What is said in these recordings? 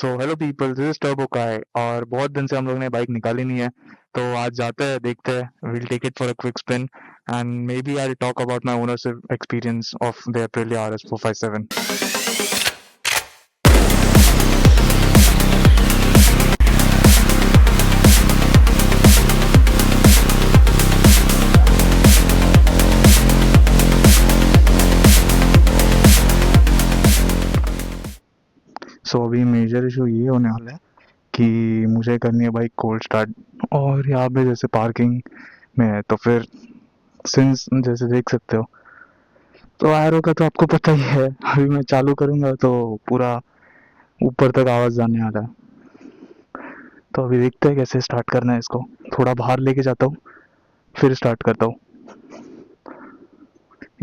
So hello people, this is turbo काय। और बहुत दिन से हम लोग ने बाइक निकाली नहीं है, तो आज जाते हैं, देखते हैं। Will take it for a quick spin and maybe I talk about my ownership experience of the Aprilia RS 457। So अभी मेजर इशू ये होने वाला है कि मुझे करनी है बाइक कोल्ड स्टार्ट, और यहाँ पे जैसे पार्किंग में है, तो फिर सिंस जैसे देख सकते हो, तो एरो का तो आपको पता ही है। अभी मैं चालू करूँगा तो पूरा ऊपर तक आवाज़ जाने वाला है। तो अभी देखते हैं कैसे स्टार्ट करना है इसको। थोड़ा बाहर लेके जाता हूँ, फिर स्टार्ट करता हूँ।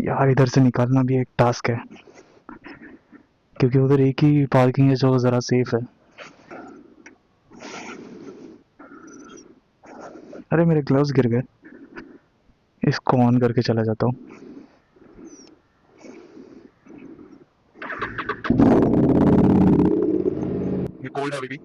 यार इधर से निकालना भी एक टास्क है, क्योंकि उधर एक ही पार्किंग है जो ज़रा सेफ है। अरे मेरे ग्लव्स गिर गए। इसको ऑन करके चला जाता हूँ। ये कोल्ड है अभी भी।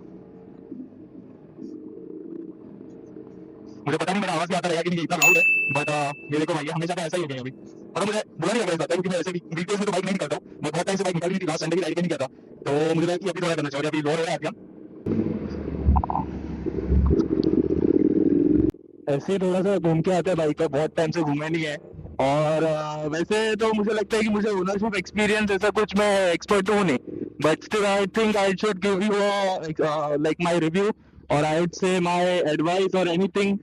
मुझे पता नहीं मेरा आवाज भी आता रहेगा कि नहीं, इतना लाउड है, बट ये देखो भाई, हमेशा का ऐसा ही हो गया अभी। मतलब मुझे बुरा नहीं लग रहा है, क्योंकि मैं ऐसे भी वीकेंड्स में तो बाइक नहीं निकालता हूँ। मैं बहुत टाइम से बाइक निकाली नहीं थी, लास्ट संडे भी राइड नहीं किया था, तो मुझे लगा कि अभी थोड़ा करना चाहिए। अभी लो हो रहा है आरपीएम, ऐसे ही थोड़ा सा घूम के आते हैं बाइक पर। बहुत टाइम से घूमे नहीं है। और वैसे तो मुझे लगता है कि मुझे ओनरशिप एक्सपीरियंस ऐसा कुछ, मैं एक्सपर्ट हूँ नहीं, but still I think I should give you like my review, और I would say my advice और एनीथिंग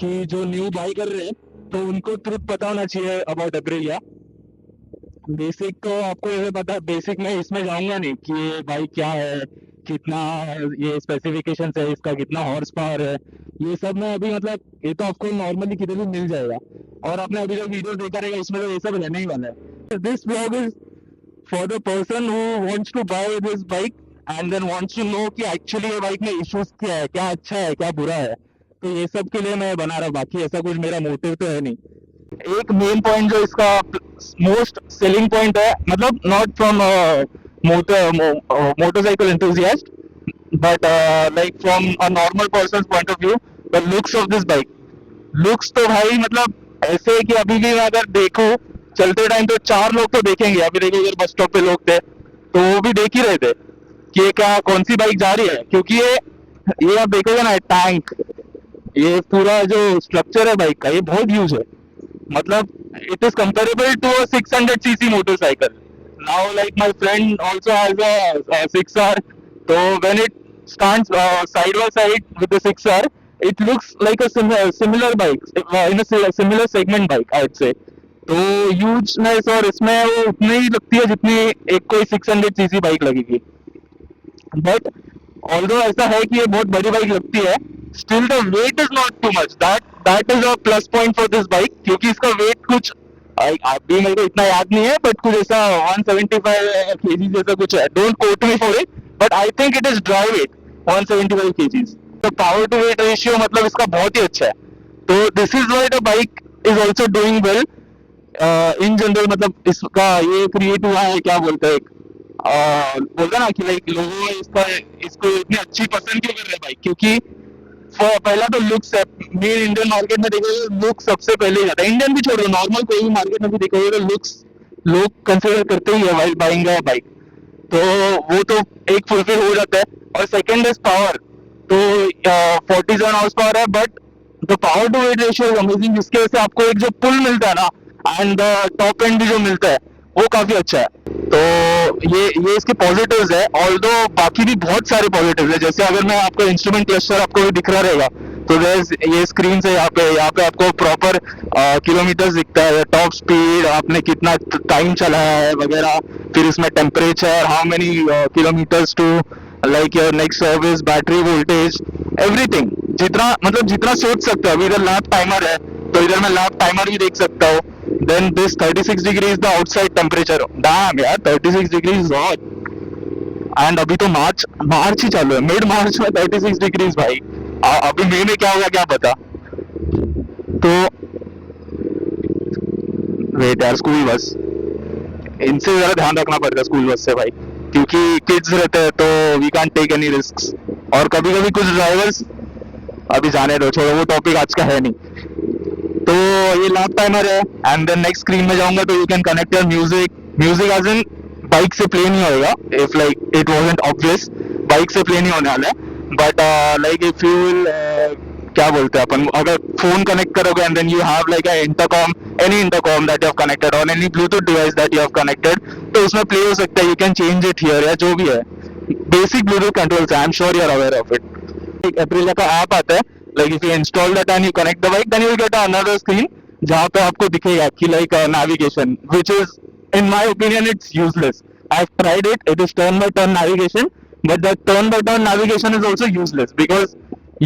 कि जो न्यू बाई कर रहे हैं तो उनको ट्रुथ पता होना चाहिए अबाउट एप्रिलिया। बेसिक तो आपको ये पता, बेसिक में इसमें जाऊंगा नहीं कि ये बाइक क्या है, कितना ये स्पेसिफिकेशन है, इसका कितना हॉर्स पावर है, ये सब मैं अभी मतलब, ये तो आपको नॉर्मली किधर भी मिल जाएगा। और आपने अभी जो वीडियो देखा रहेगा इसमें तो ये सब रहने ही वाला है। This blog is for the person who wants to buy this bike and then wants to know कि एक्चुअली ये बाइक में इश्यूज क्या है, क्या अच्छा है, क्या बुरा है। तो ये सब के लिए मैं बना रहा हूँ, बाकी ऐसा कुछ मेरा मोटिव तो है नहीं। एक मेन पॉइंट जो इसका मोस्ट सेलिंग पॉइंट है, मतलब not from motorcycle enthusiast, but like from a normal person point of view, the looks of this bike. Looks तो भाई मतलब ऐसे है कि अभी भी अगर देखो चलते टाइम तो चार लोग तो देखेंगे। अभी देखो इधर बस स्टॉप पे लोग थे, तो वो भी देख ही रहे थे कि ये क्या, कौन सी बाइक जा रही है, क्योंकि ये आप देखोगे ना, टैंक, ये पूरा जो स्ट्रक्चर है बाइक का, ये बहुत ह्यूज है। मतलब it is comparable to a 600cc motorcycle. Now, like my friend also has a 6R, so when it stands side by side with the 6R, it looks like a similar bike, in a similar segment bike, I'd say. तो ह्यूजनेस और इसमें वो उतनी ही लगती है जितनी एक कोई 600cc बाइक लगेगी। बट ऑल्दो ऐसा है कि ये बहुत बड़ी बाइक लगती है, still the weight is not too much. That is a plus point for this bike, क्योंकि इसका वेट कुछ, अभी मेरे को इतना याद नहीं है, बट कुछ ऐसा 175 केजी जैसा कुछ है। Don't quote me for it, but I think it is dry weight 175 KGs. तो पावर टू वेट रेशियो मतलब इसका बहुत ही अच्छा है। तो this is why the bike is also doing well in general. मतलब इसका ये क्रिएट हुआ है, क्या बोलते हैं, बोलता ना कि लाइक लोगों इसका, इसको इतनी अच्छी पसंद क्यों कर रहे हैं बाइक, क्योंकि पहला तो लुक्स है। मेन इंडियन मार्केट में देखोगे लुक सबसे पहले ही जाता है। इंडियन भी छोड़ो, नॉर्मल कोई भी मार्केट में भी देखोगे तो लुक्स लोग कंसिडर करते ही है वाइल बाइंग अ बाइक। तो वो तो एक फुलफिल हो जाता है। और सेकंड इज पावर। तो 47 हॉर्स पावर है, but the power to weight ratio is amazing, जिसकी वजह से आपको एक जो पुल मिलता है ना, एंड टॉप एंड भी जो मिलता है वो काफी अच्छा है। तो ये इसके पॉजिटिव्स है। ऑल्दो बाकी भी बहुत सारे पॉजिटिव्स है, जैसे अगर मैं आपको इंस्ट्रूमेंट क्लस्टर आपको भी दिख रहा रहेगा, तो ये स्क्रीन से यहाँ पे आपको प्रॉपर किलोमीटर दिखता है, टॉप स्पीड, आपने कितना टाइम चलाया है वगैरह, फिर इसमें temperature, how many kilometres to like your next service, battery voltage, everything. जितना मतलब जितना सोच सकते हो। अभी इधर लैप टाइमर है, तो इधर मैं लैप टाइमर भी देख सकता हूँ। Then this 36 degree is the outside temperature. Damn यार, 36 डिग्री इज हॉट। एंड अभी तो मार्च ही चालू है, मिड मार्च में 36 डिग्रीज भाई। अभी मई में क्या होगा क्या पता। तो वेट यार, स्कूल बस, इनसे जरा ध्यान रखना पड़ेगा स्कूल बस से भाई। क्योंकि किड्स रहते हैं तो we can't take any risks. और कभी कभी कुछ ड्राइवर्स, अभी जाने दो, छोड़ो, वो टॉपिक आज का है नहीं। तो ये लैप टाइमर है। एंड देन नेक्स्ट स्क्रीन में जाऊंगा तो you can connect your music as in bike से प्ले नहीं होएगा, if like it wasn't obvious, bike से प्ले नहीं होने वाला है। But like if you will, क्या बोलते हैं अपन, अगर फोन कनेक्ट करोगे and then you have like intercom, any intercom that you have connected और any Bluetooth device that you have connected, तो उसमें प्ले हो सकता है। You can change it here या जो भी है, बेसिक ब्लूटूथ कंट्रोल्स है। I am sure you are aware of it. एक एप्रिलिया का ऐप आता है, like if you install that and you connect the bike, then you will get another screen जहाँ पे आपको दिखेगा कि like navigation, which is in my opinion it's useless. I've tried it. It is turn by turn navigation, but the turn by turn navigation is also useless because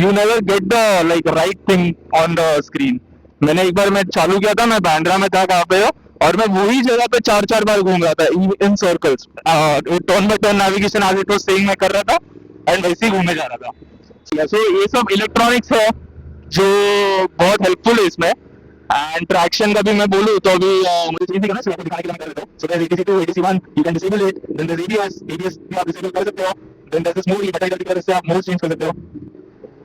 you never get the like right thing on the screen. मैंने एक बार मैं चालू किया था, मैं बांद्रा में था कहाँ पे हो, और मैं वही जगह पे 4 बार घूम रहा था in circles. Turn by turn navigation as it was saying मैं कर रहा था and वैसे ही घूमे जा रहा था। सो ये सब इलेक्ट्रॉनिक्स है जो बहुत हेल्पफुल है इसमें। एंड ट्रैक्शन का भी मैं बोलूँ तो अभी मुझे चीज दिखाना चाहिए, दिखाने के लिए मैं कर देता हूँ। So there is ATC2, ATC1, you can disable it. Then there is ABS भी आप डिसेबल कर सकते हो। देन देयर इज मोड, ये बटन का टिकर से आप मोड चेंज कर सकते हो।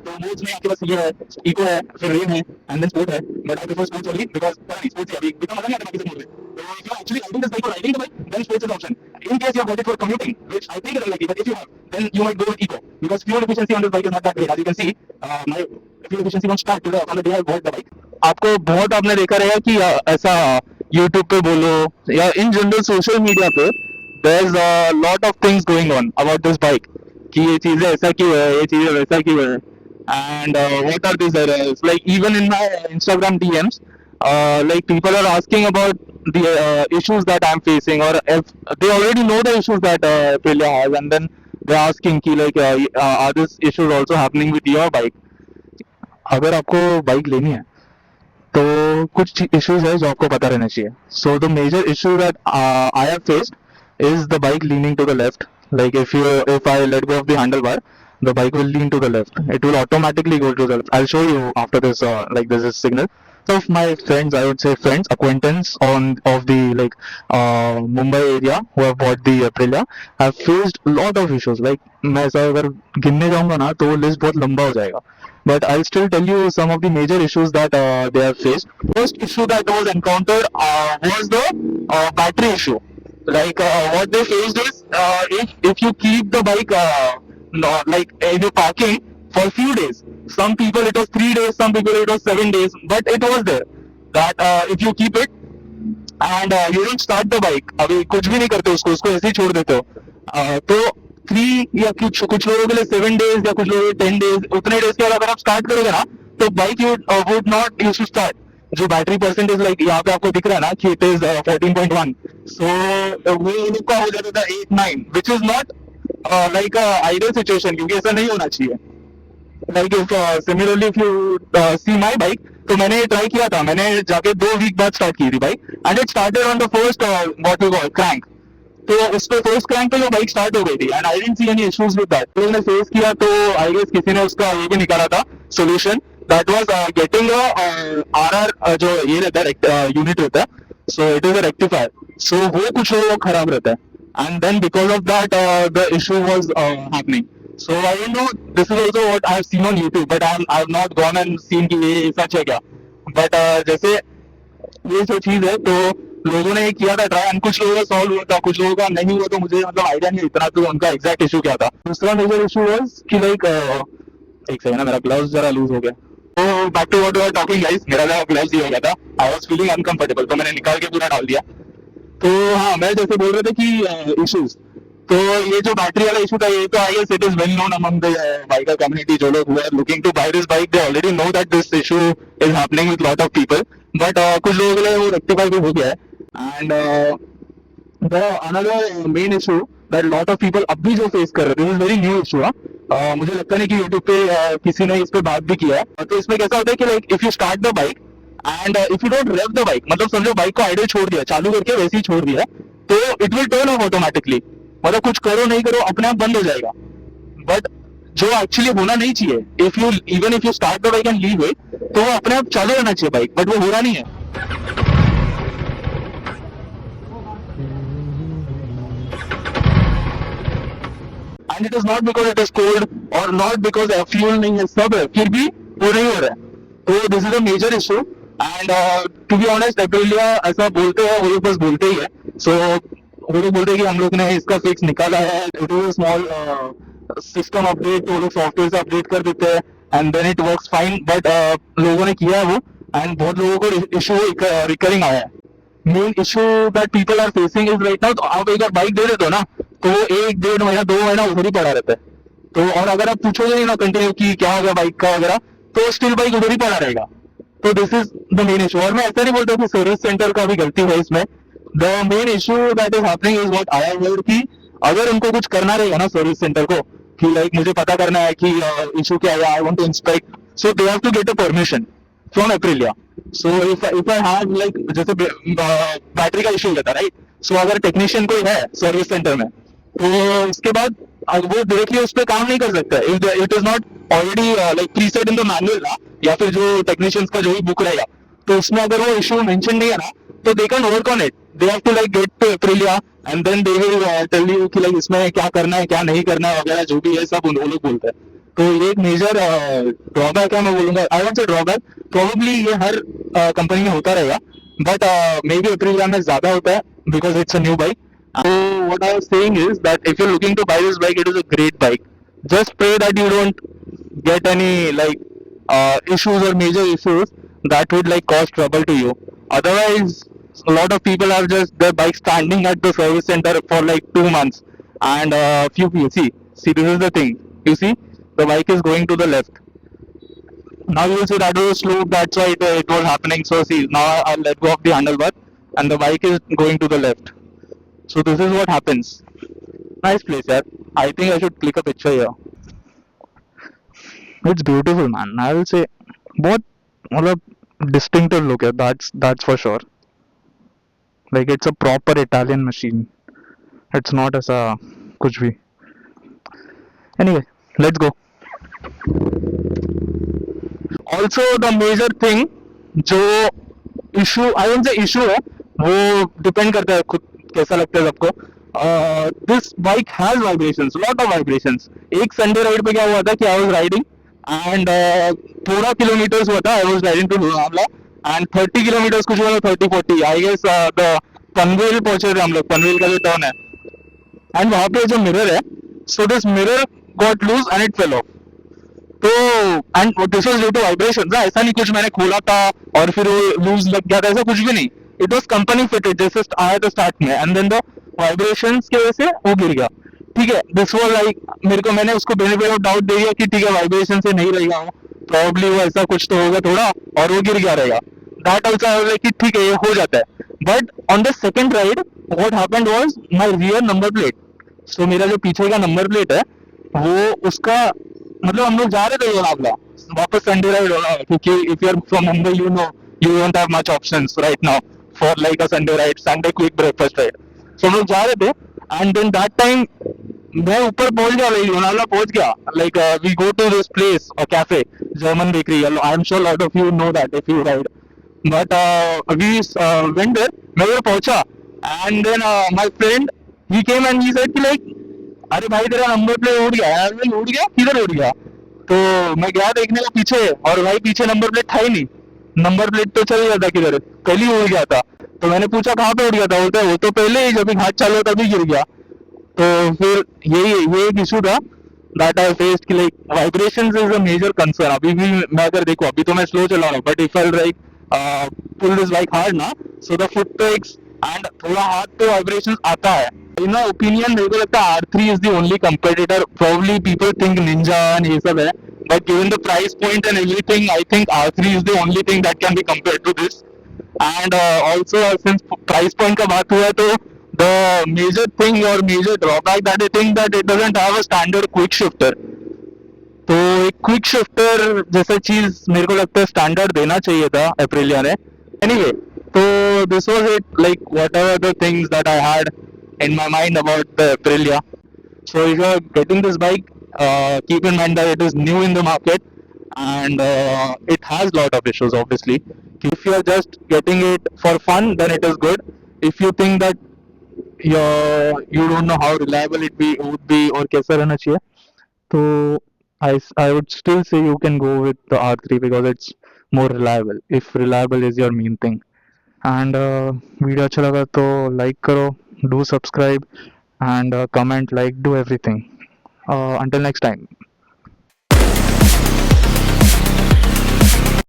तो मोड्स में आपके पास ये है, इको है, फिर रेन है, एंड देन स्पोर्ट है। But I prefer sports only because sports अभी इतना मजा नहीं आता बाकी सब मोड में। तो if you are actually riding this bike और riding the bike, then sports is option. In case you have got it for commuting, which I think is unlikely, but if you have, then you might go with eco because fuel efficiency on this bike is not that great. As you can see, my fuel efficiency won't start today on the day I bought the bike. आपको बहुत आपने देखा रहेगा कि ऐसा YouTube पे बोलो या in general social media पे, there's a lot of things going on about this bike कि ये चीजें ऐसा क्यों है, ये चीजें वैसा क्यों है, and what are these errors? Like even in my Instagram DMs, like people are asking about the issues that I'm facing, or if they already know the issues that Aprilia has, and then they're asking कि like are these issues also happening with your bike? अगर आपको bike लेनी है तो कुछ issues है जो आपको पता रहना चाहिए. So the major issue that I have faced is the bike leaning to the left. Like if I let go of the handlebar, the bike will lean to the left. It will automatically go to the left. I'll show you after this. Like this is signal. So of my friends, I would say friends, acquaintance of the like Mumbai area who have bought the Aprilia have faced lot of issues. Like मैं ऐसा अगर गिनने जाऊँगा ना तो list बहुत लंबा हो जाएगा. But I'll still tell you some of the major issues that they have faced. First issue that was encountered was the battery issue. Like what they faced is if you keep the bike like in your parking for few days. Some people it was 3 days, some people it was 7 days, but it was there that if you keep it and you don't start the bike, अभी कुछ भी नहीं करते उसको ऐसे ही छोड़ देते हो, तो 3 या कुछ लोगों के लिए 7 days या कुछ लोगों के लिए 10 days, उतने डेज के बाद अगर आप स्टार्ट करोगे ना तो bike would not use to start. जो बैटरी परसेंटेज लाइक यहाँ पे आपको दिख रहा है ना कि इट इज 14.1, सो वो उनका हो जाता था 8-9, which is not like ideal situation, क्योंकि ऐसा नहीं होना चाहिए. Like if similarly if you see my bike, तो मैंने ट्राई किया था, मैंने जाके 2 वीक बाद स्टार्ट की थी bike, and it started on the first what we call crank. तो उस पे फर्स्ट क्रैंक पे जो बाइक स्टार्ट हो गई थी, and I didn't see any issues with that. तो मैंने फेस किया, तो आई गेस किसी ने उसका ये भी निकाला था solution, that was getting RR जो ये रहता है यूनिट रहता है, so it is a rectifier. सो वो कुछ लोगों को खराब रहता है, and then because of that the issue was happening. So I don't know, this is also what I have seen on YouTube, but I have not gone and seen कि ये सच है क्या. But जैसे ये जो चीज है, तो लोगों ने किया था ट्राई, एंड कुछ लोगों का सॉल्व हुआ था, कुछ लोगों का नहीं हुआ, तो मुझे मतलब आइडिया नहीं इतना तो उनका एग्जैक्ट इशू क्या था. दूसरा मेजर इशू वाज कि लाइक एक सेकंड ना, मेरा ग्लव्स जरा लूज हो गया. तो back to what we are talking guys, मेरा ग्लव्स ही हो गया था. आई वाज फीलिंग अनकंफर्टेबल, तो मैंने निकाल के पूरा डाल दिया. तो हाँ, मैं जैसे बोल रहे थे कि इश्यूज, तो ये जो बैटरी वाला इशू था, ये तो I guess it is well known among the biker community. जो लोग who are looking to buy this bike, they already know that this issue is happening with lot of people. But कुछ लोगों के लिए वो रेक्टिफाई भी हो गया है. And another main issue that lot of people अब भी जो फेस कर रहे थे, this is very new issue. मुझे लगता नहीं कि यूट्यूब पे किसी ने इस पे बात भी किया है. तो इसमें कैसा होता है कि like if you start the bike and if you don't rev the bike, मतलब समझो बाइक को आइडल छोड़ दिया, चालू करके वैसे ही छोड़ दिया, तो it will turn off automatically. मतलब कुछ करो नहीं करो अपने आप बंद हो जाएगा. बट जो एक्चुअली होना नहीं चाहिए, if you start the bike and leave it, तो वो अपने आप चालू रहना चाहिए बाइक, बट वो हो रहा नहीं है. And it is not because it is cold और नॉट बिकॉज फ्यूल नहीं है, सब है, फिर भी वो नहीं हो रहा है. तो this is a major issue. And to be honest Aprilia ऐसा बोलते हैं, वो लोग बस बोलते ही है. सो वो लोग बोलते हैं कि हम लोग ने इसका फिक्स निकाला है, it is small system update, वो लोग सॉफ्टवेयर से अपडेट कर देते हैं and then it works fine. But लोगों ने किया है वो एंड बहुत लोगों को इशू रिकरिंग आया है. Main issue that people are facing is right now, तो आप एक बार बाइक दे देते हो ना तो वो 1-1.5 महीना 2 महीना उधर ही पड़ा रहता है. तो और अगर आप पूछोगे नहीं ना कंटिन्यू कि क्या हो गया बाइक का वगैरह, तो स्टिल बाइक उधर ही पड़ा रहेगा. तो this is the main issue. और मैं ऐसा नहीं बोलता कि सर्विस सेंटर का भी गलती है इसमें. The main issue that is happening is what I have heard कि अगर उनको कुछ करना रहेगा ना सर्विस सेंटर को कि लाइक मुझे पता करना है कि इशू क्या है, I want to inspect, so they have to get a permission from Aprilia. So if I have like जैसे बैटरी का इशू रहता है राइट, सो अगर टेक्नीशियन कोई है सर्विस सेंटर में तो उसके बाद वो डायरेक्टली उस पर काम नहीं कर सकता it is not already like preset in the manual ना, या फिर जो टेक्नीशियंस का जो भी बुक रहेगा तो उसमें अगर वो इशू मेंशन नहीं है ना तो they can work on it. They have to like get to Aprilia and then they will tell you कि लाइक इसमें क्या करना है क्या नहीं करना है वगैरह जो भी है सब वो लोग बोलते हैं. तो ये एक मेजर ड्रॉबैक है, मैं बोलूंगा. I won't say drawback, probably ये हर कंपनी में होता रहेगा, बट मे बी एप्रिलिया में ज्यादा होता है because it's a new bike. So what I was saying is that if you're looking to buy this bike, it is a great bike. Just pray that you don't get any like issues or major issues that would like cause trouble to you. Otherwise, a lot of people have just their bike standing at the service center for like 2 months, and few people see this is the thing. You see, the bike is going to the left. Now you will see that was a slope. That's why it was happening. So see, now I'll let go of the handlebar, and the bike is going to the left. So this is what happens. Nice place, yeah. I think I should click a picture here. It's beautiful, man. I will say, बहुत मतलब distinctive look है. That's for sure. Like it's a proper Italian machine. It's not ऐसा कुछ भी. Anyway, let's go. Also the major thing जो issue, I won't say issue है, वो depend करता है खुद कैसा लगता है सबको. This bike has vibrations, lot of vibrations. एक संडे राइड पे क्या हुआ था कि आई वाज राइडिंग एंड थोड़ा किलोमीटर्स हुआ था, I was riding to Lonavala and 30 kilometres कुछ हुआ था, 30-40 आई गेस. द पनवेल पहुंचे थे हम लोग, पनवेल का जो टाउन है, एंड वहां पे जो मिरर है, so this mirror got loose and it fell off. तो and this was due to vibrations. ऐसा नहीं कुछ मैंने खोला था और फिर वो लूज लग गया था, ऐसा कुछ भी नहीं. इट वॉज कंपनी फिटेड जैसे आया था स्टार्ट में, एंड देन द वाइब्रेशंस की वजह से वो गिर गया. ठीक है, दिस वाज लाइक मैंने उसको बेनिफिट ऑफ डाउट दे दिया कि ठीक है वाइब्रेशन से नहीं रहेगा, प्रॉब्ली वो ऐसा कुछ तो होगा थोड़ा और वो गिर गया रहेगा. दैट आल्सो लाइक कि ठीक है ये हो जाता है. But on the second ride what happened was my rear number plate. So मेरा जो पीछे का नंबर प्लेट है वो उसका मतलब हम लोग जा रहे थे लोनावला, वापस संडे राइड होना, क्योंकि if you are from Mumbai you know you don't have much options right now for like a Sunday ride, Sunday quick breakfast ride. So हम लोग जा रहे थे and then that time मैं ऊपर पहुंच गया, लोनावला पहुंच गया. Like we go to this place, a cafe, German bakery. I am sure a lot of you know that if you ride. But we went there. मैं उधर पहुंचा and then my friend he came and he said कि like अरे भाई तेरा number plate उड़ गया. यार मैं उड़ गया, किधर उड़ गया? तो मैं गया देखने को पीछे और भाई पीछे नंबर प्लेट था ही नहीं. नंबर प्लेट तो चल गया था, किधर पहले ही उड़ गया था. तो मैंने पूछा कहाँ पे उड़ गया था, बोलते वो तो पहले ही जब घाट चालू तभी गिर गया. तो फिर ये एक इशू था दैट आई फेस्ड कि like vibrations is a major concern. अभी भी मैं अगर देखो अभी तो मैं स्लो चला रहा हूँ, but if I like pull this bike hard ना, so the foot pegs and थोड़ा हाथ तो वाइब्रेशंस आता है. इन माय ओपिनियन मेरे को लगता है R3 is the only competitor. Probably people think Ninja and ये सब है, but given the price point and everything, I think R3 is the only thing that can be compared to this. And also since price point का बात हुआ है, तो the major thing or major drawback that I think that it doesn't have a standard quick shifter. तो एक quick shifter जैसा चीज मेरे को लगता है स्टैंडर्ड देना चाहिए था एप्रिलिया ने. Anyway, so this was it, like whatever the things that I had in my mind about the Aprilia. So if you are getting this bike, keep in mind that it is new in the market and it has lot of issues obviously. If you are just getting it for fun, then it is good. If you think that you don't know how reliable it be would be और कैसा रहना चाहिए. तो I would still say you can go with the R3 because it's more reliable if reliable is your main thing. And video अच्छा लगा तो like करो, do subscribe, and comment, like, do everything. Until next time.